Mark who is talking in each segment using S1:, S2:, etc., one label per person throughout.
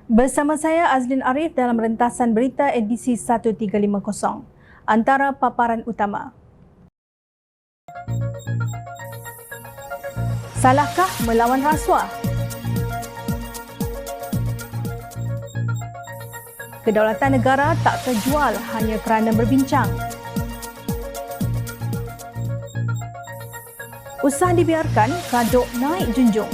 S1: Bersama saya Azlin Arif dalam rentasan berita edisi 1350. Antara paparan utama. Salahkah melawan rasuah? Kedaulatan negara tak terjual hanya kerana berbincang. Usah dibiarkan kaduk naik junjung.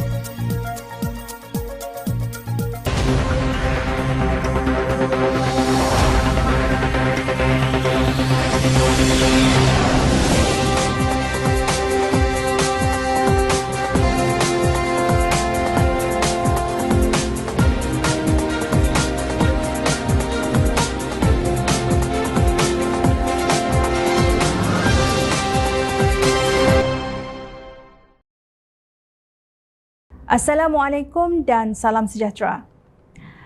S1: Assalamualaikum dan salam sejahtera.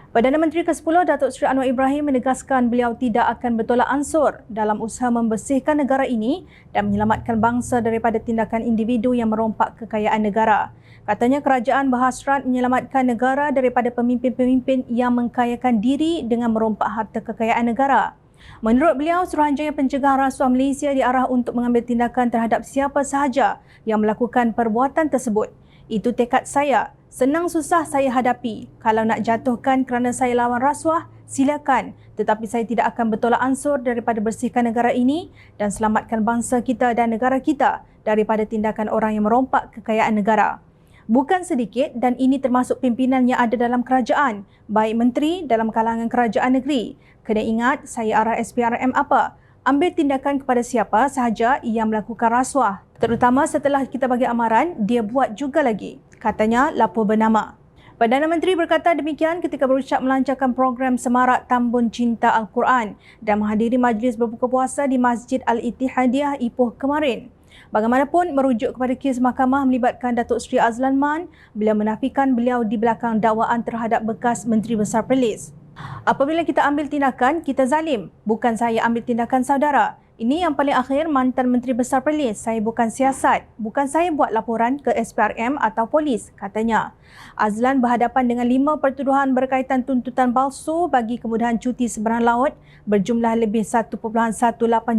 S1: Perdana Menteri ke-10 Datuk Seri Anwar Ibrahim menegaskan beliau tidak akan bertolak ansur dalam usaha membersihkan negara ini dan menyelamatkan bangsa daripada tindakan individu yang merompak kekayaan negara. Katanya kerajaan berhasrat menyelamatkan negara daripada pemimpin-pemimpin yang mengkayakan diri dengan merompak harta kekayaan negara. Menurut beliau, Suruhanjaya Pencegahan Rasuah Malaysia diarah untuk mengambil tindakan terhadap siapa sahaja yang melakukan perbuatan tersebut. Itu tekad saya. Senang susah saya hadapi. Kalau nak jatuhkan kerana saya lawan rasuah, silakan. Tetapi saya tidak akan bertolak ansur daripada bersihkan negara ini dan selamatkan bangsa kita dan negara kita daripada tindakan orang yang merompak kekayaan negara. Bukan sedikit dan ini termasuk pimpinan yang ada dalam kerajaan, baik menteri dalam kalangan kerajaan negeri. Kena ingat, saya arah SPRM apa? Ambil tindakan kepada siapa sahaja yang melakukan rasuah. Terutama setelah kita bagi amaran, dia buat juga lagi. Katanya lapor bernama. Perdana Menteri berkata demikian ketika berucap melancarkan program Semarak Tambun Cinta Al-Quran dan menghadiri majlis berbuka puasa di Masjid Al-Ittihadiyah Ipoh kemarin. Bagaimanapun, merujuk kepada kes mahkamah melibatkan Datuk Seri Azlan Man, beliau menafikan beliau di belakang dakwaan terhadap bekas Menteri Besar Perlis. Apabila kita ambil tindakan, kita zalim. Bukan saya ambil tindakan saudara. Ini yang paling akhir mantan Menteri Besar Perlis. Saya bukan siasat. Bukan saya buat laporan ke SPRM atau polis, katanya. Azlan berhadapan dengan 5 pertuduhan berkaitan tuntutan palsu bagi kemudahan cuti seberang laut berjumlah lebih 1.18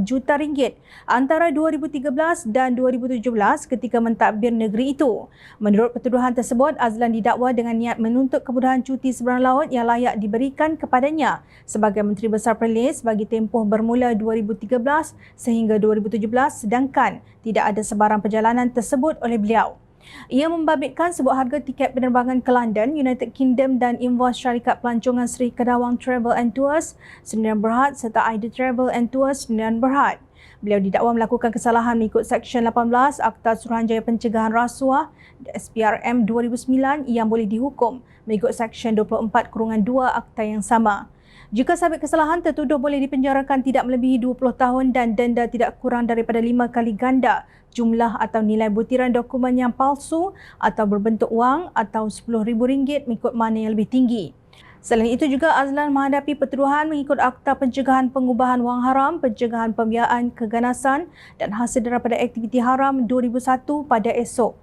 S1: juta ringgit antara 2013 dan 2017 ketika mentadbir negeri itu. Menurut pertuduhan tersebut, Azlan didakwa dengan niat menuntut kemudahan cuti seberang laut yang layak diberikan kepadanya sebagai Menteri Besar Perlis bagi tempoh bermula 2013 sehingga 2017 sedangkan tidak ada sebarang perjalanan tersebut oleh beliau. Ia membabitkan sebuah harga tiket penerbangan ke London, United Kingdom dan invoice syarikat pelancongan Sri Kedawang Travel and Tours Sdn Bhd serta Ida Travel and Tours Sdn Bhd. Beliau didakwa melakukan kesalahan mengikut Seksyen 18 Akta Suruhanjaya Pencegahan Rasuah SPRM 2009 yang boleh dihukum mengikut Seksyen 24/2 Akta yang sama. Jika sabit kesalahan, tertuduh boleh dipenjarakan tidak melebihi 20 tahun dan denda tidak kurang daripada 5 kali ganda jumlah atau nilai butiran dokumen yang palsu atau berbentuk wang atau RM10,000 mengikut mana yang lebih tinggi. Selain itu juga Azlan menghadapi pertuduhan mengikut Akta Pencegahan Pengubahan Wang Haram, Pencegahan Pembiayaan Keganasan dan Hasil daripada Aktiviti Haram 2001 pada esok.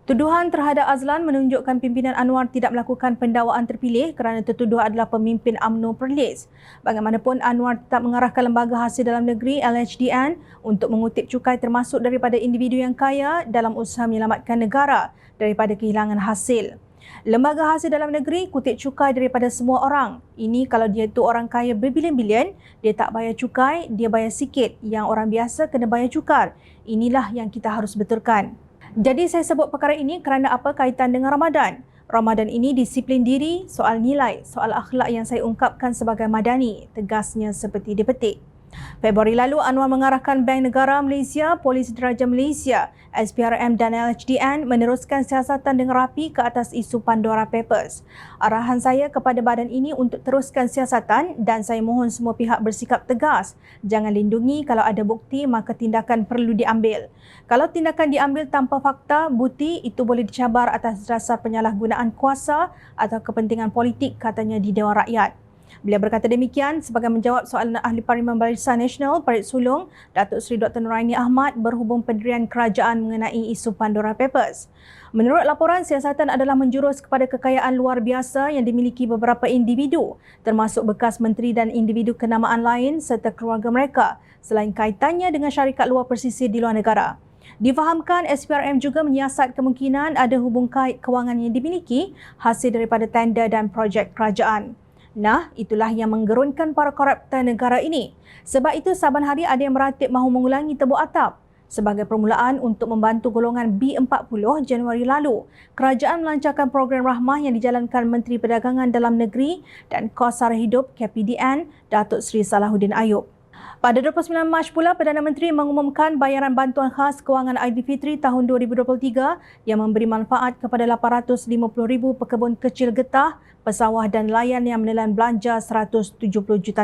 S1: Tuduhan terhadap Azlan menunjukkan pimpinan Anwar tidak melakukan pendakwaan terpilih kerana tertuduh adalah pemimpin UMNO Perlis. Bagaimanapun, Anwar tetap mengarahkan Lembaga Hasil Dalam Negeri LHDN untuk mengutip cukai termasuk daripada individu yang kaya dalam usaha menyelamatkan negara daripada kehilangan hasil. Lembaga Hasil Dalam Negeri kutip cukai daripada semua orang. Ini kalau dia tu orang kaya berbilion-bilion, dia tak bayar cukai, dia bayar sikit. Yang orang biasa kena bayar cukar. Inilah yang kita harus betulkan. Jadi saya sebut perkara ini kerana apa kaitan dengan Ramadan. Ramadan ini disiplin diri, soal nilai, soal akhlak yang saya ungkapkan sebagai madani, tegasnya seperti dipetik. Februari lalu, Anwar mengarahkan Bank Negara Malaysia, Polis Diraja Malaysia, SPRM dan LHDN meneruskan siasatan dengan rapi ke atas isu Pandora Papers. Arahan saya kepada badan ini untuk teruskan siasatan dan saya mohon semua pihak bersikap tegas. Jangan lindungi, kalau ada bukti maka tindakan perlu diambil. Kalau tindakan diambil tanpa fakta, bukti, itu boleh dicabar atas dasar penyalahgunaan kuasa atau kepentingan politik, katanya di Dewan Rakyat. Beliau berkata demikian sebagai menjawab soalan Ahli Parlimen Barisan Nasional Parit Sulong, Datuk Seri Dr. Nuraini Ahmad berhubung pendirian kerajaan mengenai isu Pandora Papers. Menurut laporan, siasatan adalah menjurus kepada kekayaan luar biasa yang dimiliki beberapa individu, termasuk bekas menteri dan individu kenamaan lain serta keluarga mereka, selain kaitannya dengan syarikat luar pesisir di luar negara. Difahamkan SPRM juga menyiasat kemungkinan ada hubung kait kewangan yang dimiliki hasil daripada tender dan projek kerajaan. Nah, itulah yang menggerunkan para koruptor negara ini. Sebab itu, saban hari ada yang meratip mahu mengulangi tebuk atap. Sebagai permulaan untuk membantu golongan B40 Januari lalu, kerajaan melancarkan program rahmah yang dijalankan Menteri Perdagangan Dalam Negeri dan Kos Sara Hidup KPDN, Datuk Seri Salahuddin Ayub. Pada 29 Mac pula, Perdana Menteri mengumumkan bayaran bantuan khas kewangan Aidilfitri tahun 2023 yang memberi manfaat kepada 850,000 pekebun kecil getah, pesawah dan nelayan yang menelan belanja RM170 juta.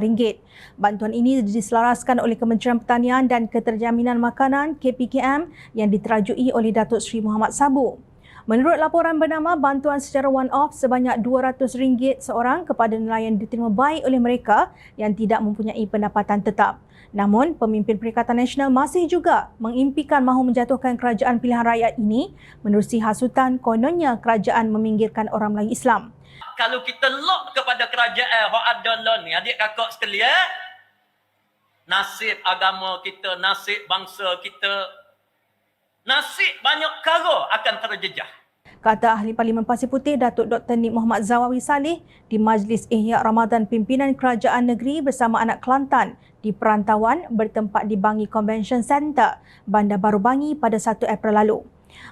S1: Bantuan ini diselaraskan oleh Kementerian Pertanian dan Keterjaminan Makanan KPKM yang diterajui oleh Datuk Seri Muhammad Sabu. Menurut laporan bernama, bantuan secara one-off sebanyak RM200 seorang kepada nelayan diterima baik oleh mereka yang tidak mempunyai pendapatan tetap. Namun, pemimpin Perikatan Nasional masih juga mengimpikan mahu menjatuhkan kerajaan pilihan rakyat ini menerusi hasutan kononnya kerajaan meminggirkan orang Melayu Islam.
S2: Kalau kita lock kepada kerajaan yang ada lah ni, adik kakak sekalian, nasib agama kita, nasib bangsa kita, nasib banyak perkara akan terjejah.
S1: Kata Ahli Parlimen Pasir Putih Datuk Dr. Nik Muhammad Zawawi Saleh di Majlis Ihya Ramadan Pimpinan Kerajaan Negeri bersama anak Kelantan di perantauan bertempat di Bangi Convention Centre, Bandar Baru Bangi pada 1 April lalu.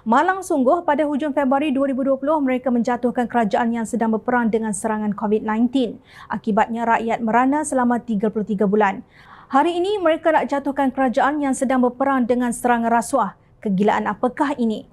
S1: Malang sungguh pada hujung Februari 2020 mereka menjatuhkan kerajaan yang sedang berperang dengan serangan COVID-19. Akibatnya rakyat merana selama 33 bulan. Hari ini mereka nak jatuhkan kerajaan yang sedang berperang dengan serangan rasuah. Kegilaan apakah ini?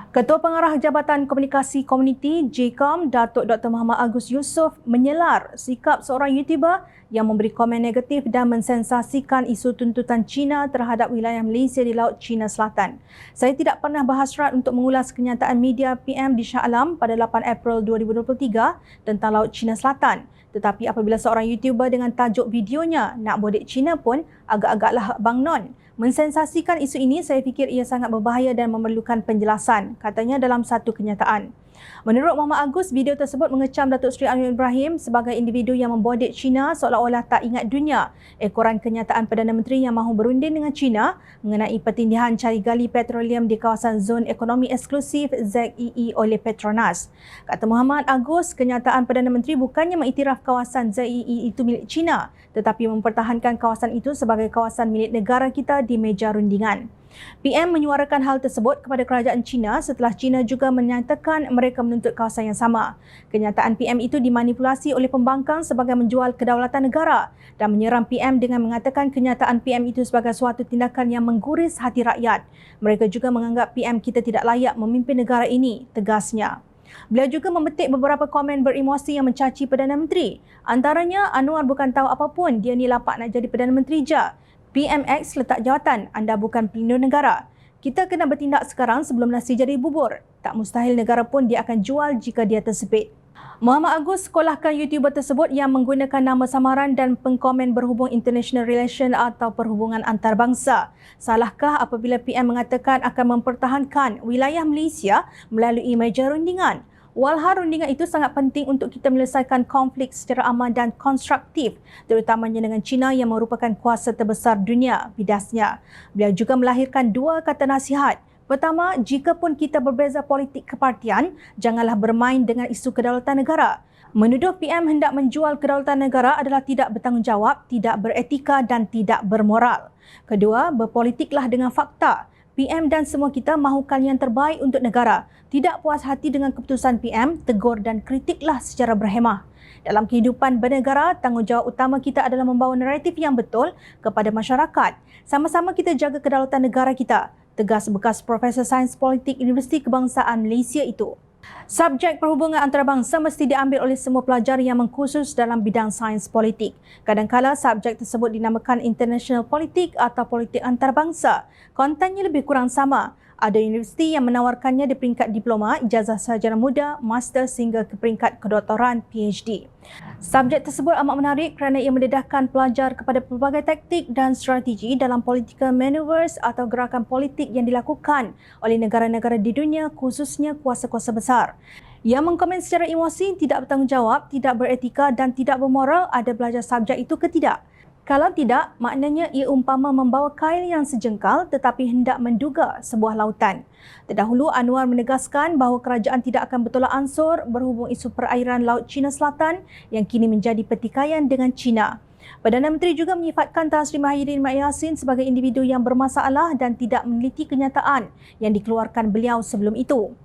S1: Ketua Pengarah Jabatan Komunikasi Komuniti JKOM, Datuk Dr. Muhammad Agus Yusof menyelar sikap seorang YouTuber yang memberi komen negatif dan mensensasikan isu tuntutan China terhadap wilayah Malaysia di Laut China Selatan. Saya tidak pernah berhasrat untuk mengulas kenyataan media PM di Shah Alam pada 8 April 2023 tentang Laut China Selatan. Tetapi apabila seorang YouTuber dengan tajuk videonya nak bodek China pun agak-agaklah Abang Non. Mensensasikan isu ini, saya fikir ia sangat berbahaya dan memerlukan penjelasan, katanya dalam satu kenyataan. Menurut Muhammad Agus, video tersebut mengecam Datuk Seri Anwar Ibrahim sebagai individu yang membodek China seolah-olah tak ingat dunia. Ekoran kenyataan Perdana Menteri yang mahu berunding dengan China mengenai pertindihan cari gali petroleum di kawasan Zon Ekonomi Eksklusif ZEE oleh Petronas. Kata Muhammad Agus, kenyataan Perdana Menteri bukannya mengiktiraf kawasan ZEE itu milik China, tetapi mempertahankan kawasan itu sebagai kawasan milik negara kita di meja rundingan. PM menyuarakan hal tersebut kepada kerajaan China setelah China juga menyatakan mereka menuntut kawasan yang sama. Kenyataan PM itu dimanipulasi oleh pembangkang sebagai menjual kedaulatan negara dan menyerang PM dengan mengatakan kenyataan PM itu sebagai suatu tindakan yang mengguris hati rakyat. Mereka juga menganggap PM kita tidak layak memimpin negara ini, tegasnya. Beliau juga memetik beberapa komen beremosi yang mencaci Perdana Menteri. Antaranya, Anwar bukan tahu apapun, dia ni lapak nak jadi Perdana Menteri je. PMX letak jawatan, anda bukan pelindung negara. Kita kena bertindak sekarang sebelum nasi jadi bubur. Tak mustahil negara pun dia akan jual jika dia tersepit. Muhammad Agus sekolahkan YouTuber tersebut yang menggunakan nama samaran dan pengkomen berhubung international relation atau perhubungan antarabangsa. Salahkah apabila PM mengatakan akan mempertahankan wilayah Malaysia melalui meja rundingan? Walhal rundingan itu sangat penting untuk kita menyelesaikan konflik secara aman dan konstruktif, terutamanya dengan China yang merupakan kuasa terbesar dunia, bidasnya. Beliau juga melahirkan dua kata nasihat. Pertama, jika pun kita berbeza politik kepartian, janganlah bermain dengan isu kedaulatan negara. Menuduh PM hendak menjual kedaulatan negara adalah tidak bertanggungjawab, tidak beretika dan tidak bermoral. Kedua, berpolitiklah dengan fakta. PM dan semua kita mahukan yang terbaik untuk negara. Tidak puas hati dengan keputusan PM, tegur dan kritiklah secara berhemah. Dalam kehidupan bernegara, tanggungjawab utama kita adalah membawa naratif yang betul kepada masyarakat. Sama-sama kita jaga kedaulatan negara kita, tegas bekas Profesor Sains Politik Universiti Kebangsaan Malaysia itu. Subjek perhubungan antarabangsa mesti diambil oleh semua pelajar yang mengkhusus dalam bidang sains politik. Kadangkala subjek tersebut dinamakan international politik atau politik antarabangsa. Kontennya lebih kurang sama. Ada universiti yang menawarkannya di peringkat diploma, ijazah sarjana muda, master sehingga ke peringkat kedoktoran PhD. Subjek tersebut amat menarik kerana ia mendedahkan pelajar kepada pelbagai taktik dan strategi dalam political maneuvers atau gerakan politik yang dilakukan oleh negara-negara di dunia, khususnya kuasa-kuasa besar. Yang mengkomen secara emosi, tidak bertanggungjawab, tidak beretika dan tidak bermoral ada belajar subjek itu ke tidak? Kalau tidak, maknanya ia umpama membawa kail yang sejengkal tetapi hendak menduga sebuah lautan. Terdahulu, Anwar menegaskan bahawa kerajaan tidak akan bertolak ansur berhubung isu perairan Laut Cina Selatan yang kini menjadi pertikaian dengan China. Perdana Menteri juga menyifatkan Tan Sri Mahiddin Mat Yassin sebagai individu yang bermasalah dan tidak meneliti kenyataan yang dikeluarkan beliau sebelum itu.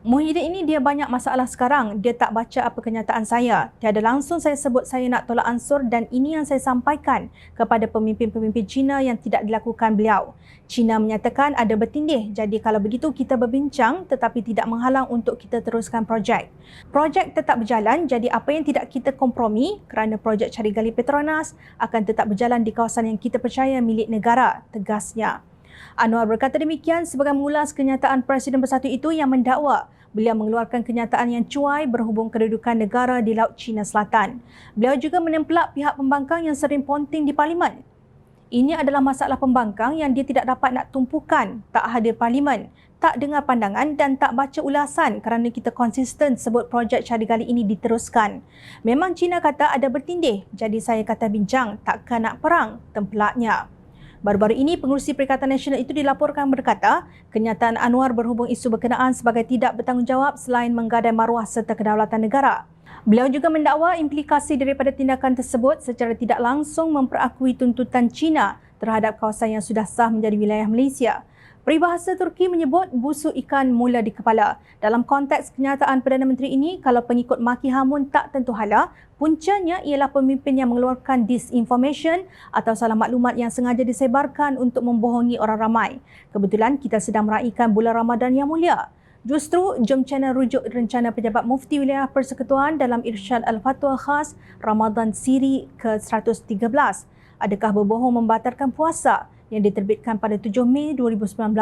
S1: Muhyiddin ini dia banyak masalah sekarang. Dia tak baca apa kenyataan saya. Tiada langsung saya sebut saya nak tolak ansur dan ini yang saya sampaikan kepada pemimpin-pemimpin Cina yang tidak dilakukan beliau. Cina menyatakan ada bertindih. Jadi kalau begitu kita berbincang tetapi tidak menghalang untuk kita teruskan projek. Projek tetap berjalan, jadi apa yang tidak kita kompromi kerana projek cari gali Petronas akan tetap berjalan di kawasan yang kita percaya milik negara, tegasnya. Anwar berkata demikian sebagai mengulas kenyataan Presiden Bersatu itu yang mendakwa beliau mengeluarkan kenyataan yang cuai berhubung kedudukan negara di Laut Cina Selatan. Beliau juga menempelak pihak pembangkang yang sering ponting di Parlimen. Ini adalah masalah pembangkang yang dia tidak dapat nak tumpukan, tak hadir Parlimen, tak dengar pandangan dan tak baca ulasan kerana kita konsisten sebut projek cari gali ini diteruskan. Memang Cina kata ada bertindih, jadi saya kata bincang, takkan nak perang, tempelaknya. Baru-baru ini, Pengerusi Perikatan Nasional itu dilaporkan berkata, kenyataan Anwar berhubung isu berkenaan sebagai tidak bertanggungjawab selain menggadai maruah serta kedaulatan negara. Beliau juga mendakwa implikasi daripada tindakan tersebut secara tidak langsung memperakui tuntutan China terhadap kawasan yang sudah sah menjadi wilayah Malaysia. Peribahasa Turki menyebut busuk ikan mula di kepala. Dalam konteks kenyataan Perdana Menteri ini, kalau pengikut maki hamun tak tentu hala, puncanya ialah pemimpin yang mengeluarkan disinformation atau salah maklumat yang sengaja disebarkan untuk membohongi orang ramai. Kebetulan kita sedang meraihkan bulan Ramadan yang mulia. Justru, jom channel rujuk rencana Pejabat Mufti Wilayah Persekutuan dalam Irsyad Al-Fatwa Khas Ramadan Siri ke-113. Adakah berbohong membatalkan puasa yang diterbitkan pada 7 Mei 2019.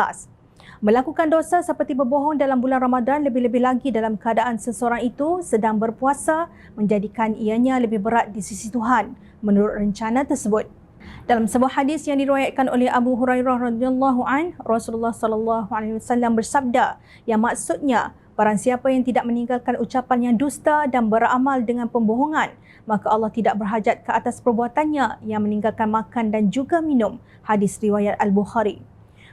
S1: Melakukan dosa seperti berbohong dalam bulan Ramadan lebih-lebih lagi dalam keadaan seseorang itu sedang berpuasa menjadikan ianya lebih berat di sisi Tuhan menurut rencana tersebut. Dalam sebuah hadis yang diriwayatkan oleh Abu Hurairah radhiyallahu an, Rasulullah sallallahu alaihi wasallam bersabda yang maksudnya barang siapa yang tidak meninggalkan ucapan yang dusta dan beramal dengan pembohongan, maka Allah tidak berhajat ke atas perbuatannya yang meninggalkan makan dan juga minum. Hadis riwayat Al-Bukhari.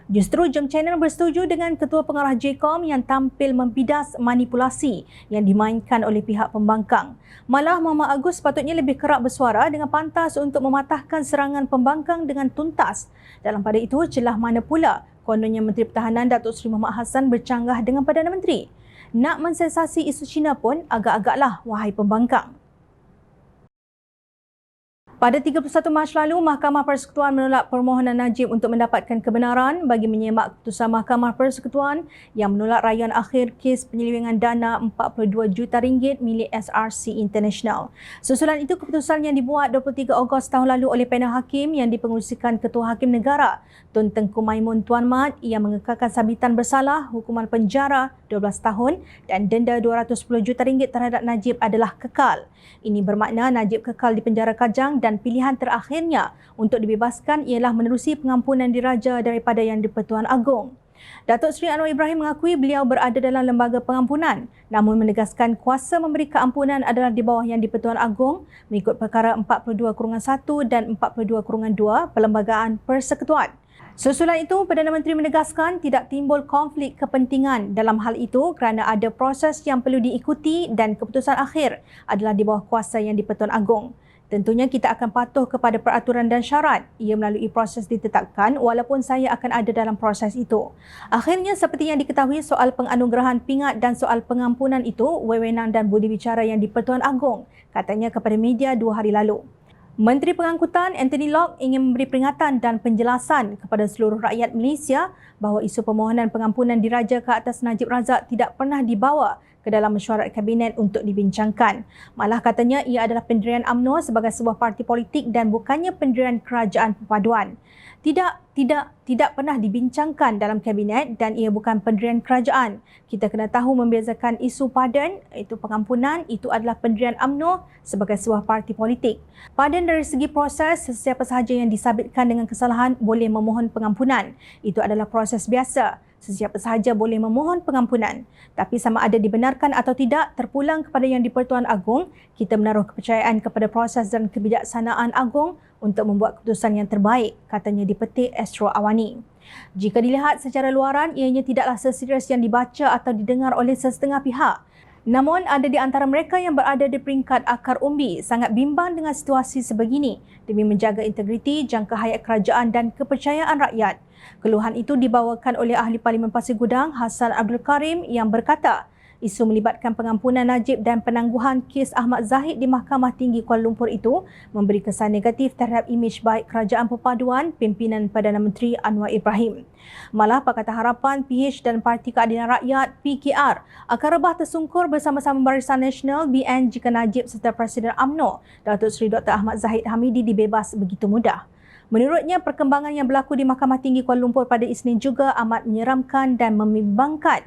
S1: Justru Jom Channel bersetuju dengan Ketua Pengarah JCOM yang tampil membidas manipulasi yang dimainkan oleh pihak pembangkang. Malah Muhammad Agus sepatutnya lebih kerap bersuara dengan pantas untuk mematahkan serangan pembangkang dengan tuntas. Dalam pada itu, celah mana pula kononnya Menteri Pertahanan Datuk Seri Muhammad Hassan bercanggah dengan Perdana Menteri? Nak mensensasi isu Cina pun agak-agaklah, wahai pembangkang. Pada 31 Mac lalu, Mahkamah Persekutuan menolak permohonan Najib untuk mendapatkan kebenaran bagi menyemak keputusan Mahkamah Persekutuan yang menolak rayuan akhir kes penyelewengan dana RM42 juta milik SRC International. Susulan itu, keputusan yang dibuat 23 Ogos tahun lalu oleh panel hakim yang dipengerusikan Ketua Hakim Negara Tun Tengku Maimun Tuan Mat yang mengekalkan sabitan bersalah, hukuman penjara 12 tahun dan denda RM210 juta terhadap Najib adalah kekal. Ini bermakna Najib kekal di penjara Kajang dan pilihan terakhirnya untuk dibebaskan ialah menerusi pengampunan diraja daripada Yang di-Pertuan Agong. Datuk Seri Anwar Ibrahim mengakui beliau berada dalam lembaga pengampunan, namun menegaskan kuasa memberi keampunan adalah di bawah Yang di-Pertuan Agong mengikut perkara 42/1 dan 42/2 Perlembagaan Persekutuan. Susulan itu, Perdana Menteri menegaskan tidak timbul konflik kepentingan dalam hal itu kerana ada proses yang perlu diikuti dan keputusan akhir adalah di bawah kuasa Yang di-Pertuan Agong. Tentunya kita akan patuh kepada peraturan dan syarat. Ia melalui proses ditetapkan walaupun saya akan ada dalam proses itu. Akhirnya, seperti yang diketahui, soal penganugerahan pingat dan soal pengampunan itu wewenang dan budi bicara Yang di-Pertuan Agong, katanya kepada media 2 hari lalu. Menteri Pengangkutan Anthony Locke ingin memberi peringatan dan penjelasan kepada seluruh rakyat Malaysia bahawa isu permohonan pengampunan diraja ke atas Najib Razak tidak pernah dibawa ke dalam mesyuarat kabinet untuk dibincangkan. Malah katanya ia adalah pendirian UMNO sebagai sebuah parti politik dan bukannya pendirian kerajaan perpaduan. Tidak pernah dibincangkan dalam kabinet dan ia bukan pendirian kerajaan. Kita kena tahu membezakan isu pardon, iaitu pengampunan, itu adalah pendirian UMNO sebagai sebuah parti politik. Pardon dari segi proses, sesiapa sahaja yang disabitkan dengan kesalahan boleh memohon pengampunan. Itu adalah proses biasa. Sesiapa sahaja boleh memohon pengampunan. Tapi sama ada dibenarkan atau tidak, terpulang kepada Yang di-Pertuan Agong, kita menaruh kepercayaan kepada proses dan kebijaksanaan Agong untuk membuat keputusan yang terbaik, katanya dipetik Astro Awani. Jika dilihat secara luaran, ianya tidaklah seserius yang dibaca atau didengar oleh sesetengah pihak. Namun, ada di antara mereka yang berada di peringkat akar umbi sangat bimbang dengan situasi sebegini demi menjaga integriti, jangka hayat kerajaan dan kepercayaan rakyat. Keluhan itu dibawakan oleh Ahli Parlimen Pasir Gudang, Hassan Abdul Karim yang berkata, isu melibatkan pengampunan Najib dan penangguhan kes Ahmad Zahid di Mahkamah Tinggi Kuala Lumpur itu memberi kesan negatif terhadap imej baik Kerajaan Perpaduan pimpinan Perdana Menteri Anwar Ibrahim. Malah Pakatan Harapan, PH dan Parti Keadilan Rakyat PKR akan rebah tersungkur bersama-sama Barisan Nasional BN jika Najib serta Presiden UMNO Datuk Seri Dr. Ahmad Zahid Hamidi dibebas begitu mudah. Menurutnya, perkembangan yang berlaku di Mahkamah Tinggi Kuala Lumpur pada Isnin juga amat menyeramkan dan membimbangkan.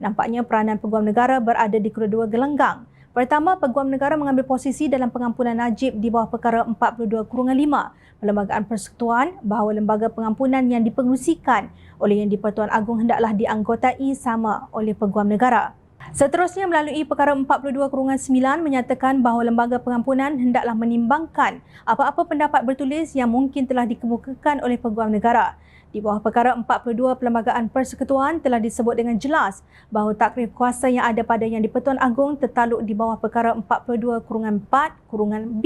S1: Nampaknya peranan Peguam Negara berada di kedua-dua gelanggang. Pertama, Peguam Negara mengambil posisi dalam pengampunan Najib di bawah perkara 42/5 Perlembagaan Persekutuan bahawa lembaga pengampunan yang dipengerusikan oleh Yang di-Pertuan Agong hendaklah dianggotai sama oleh Peguam Negara. Seterusnya, melalui perkara 42/9 menyatakan bahawa lembaga pengampunan hendaklah menimbangkan apa-apa pendapat bertulis yang mungkin telah dikemukakan oleh Peguam Negara. Di bawah perkara 42 Perlembagaan Persekutuan telah disebut dengan jelas bahawa takrif kuasa yang ada pada Yang di-Pertuan Agong tertaluk di bawah perkara 42/4/B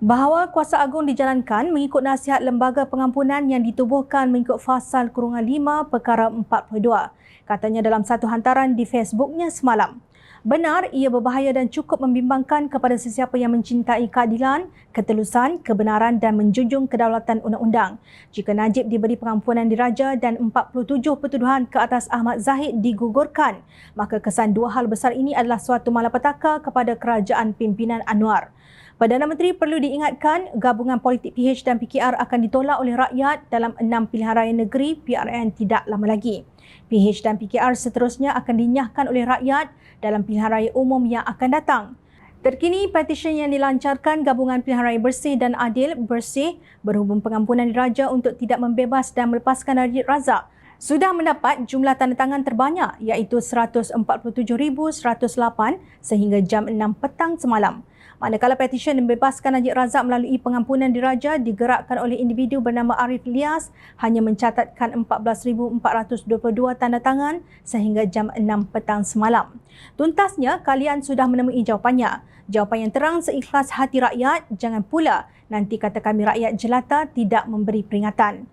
S1: bahawa kuasa agung dijalankan mengikut nasihat lembaga pengampunan yang ditubuhkan mengikut fasal -5 perkara 42. Katanya dalam satu hantaran di Facebooknya semalam. Benar, ia berbahaya dan cukup membimbangkan kepada sesiapa yang mencintai keadilan, ketelusan, kebenaran dan menjunjung kedaulatan undang-undang. Jika Najib diberi pengampunan diraja dan 47 pertuduhan ke atas Ahmad Zahid digugurkan, maka kesan dua hal besar ini adalah suatu malapetaka kepada kerajaan pimpinan Anwar. Perdana Menteri perlu diingatkan, gabungan politik PH dan PKR akan ditolak oleh rakyat dalam 6 pilihan raya negeri PRN tidak lama lagi. PH dan PKR seterusnya akan dinyahkan oleh rakyat dalam pilihan raya umum yang akan datang. Terkini, petisyen yang dilancarkan Gabungan Pilihan Raya Bersih dan Adil Bersih berhubung pengampunan diraja untuk tidak membebas dan melepaskan Najib Razak sudah mendapat jumlah tanda tangan terbanyak iaitu 147,108 sehingga jam 6 petang semalam. Manakala petisyen membebaskan Najib Razak melalui pengampunan diraja digerakkan oleh individu bernama Arif Lias hanya mencatatkan 14,422 tanda tangan sehingga jam 6 petang semalam. Tuntasnya, kalian sudah menemui jawapannya. Jawapan yang terang seikhlas hati rakyat, jangan pula nanti kata kami rakyat jelata tidak memberi peringatan.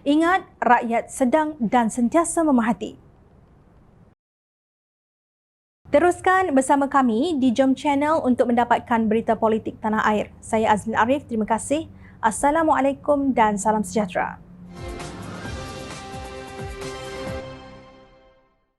S1: Ingat, rakyat sedang dan sentiasa memerhati. Teruskan bersama kami di Jom Channel untuk mendapatkan berita politik tanah air. Saya Azlin Arif, terima kasih. Assalamualaikum dan salam sejahtera.